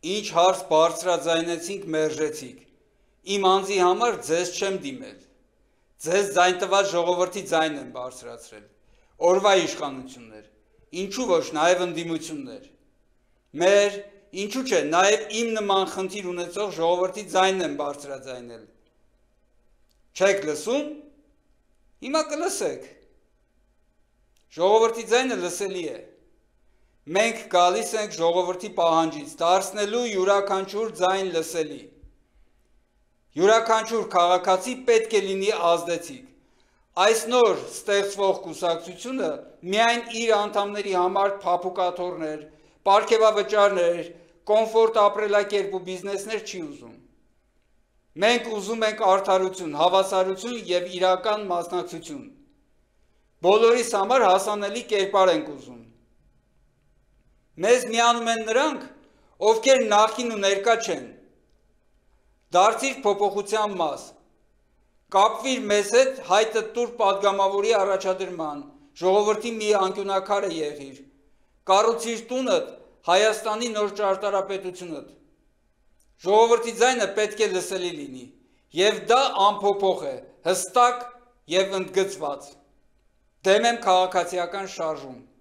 Ինչ հարց բարձրաձայնեցինք, մերժեցիք։ Իմ անձի համար ձեզ չեմ դիմել։ Ձեզ ձայն տված ժողովրդի ձայնն եմ բարձրացրել։ Օրվա իշխանություններ, ինչու ոչ նաև ընդդիմություններ։ Մեր, ինչու չէ, նաև իմ նման խնդիր ունեցող ժողովրդի ձայնն եմ բարձրաձայնել։ Չեք լսում։ Հիմա կլսեք։ Ժողովրդի ձայնը լսելի է։ Մենք գալիս ենք ժողովրդի պահանջից դարձնելու յուրաքանչյուր ձայն լսելի։ Յուրաքանչյուր քաղաքացի պետք է լինի ազդեցիկ։ Այս նոր ստեղծվող կուսակցությունը միայն իր անդամների համար փափուկաթոռներ, պարգևավճարներ, կոմֆորտ ապրելակերպ ու բիզնեսներ չի ուզում։ Մենք ուզում ենք արդարություն, հավասարություն և իրական մասնակցություն։ Բոլորիս համար հասանելի կերպար ենք ուզում։ Մեզ միանում են նրանք, ովքեր նախկին ու ներկա չեն։ Դարձիր փոփոխության մաս։ Կապվիր մեզ հետ հայտը տուր պատգամավորի առաջադրման, ժողովրդի մի անկյունակարը եղիր, կառուցիր տունդ, Հայաստանի նոր ճարտարապետությունդ։ Ժողովրդի ձայնը պետք է լսելի լինի, և դա անփոփոխ է, հստակ և ընդգծված։ Դեմ եմ քաղաքացիական շարժում։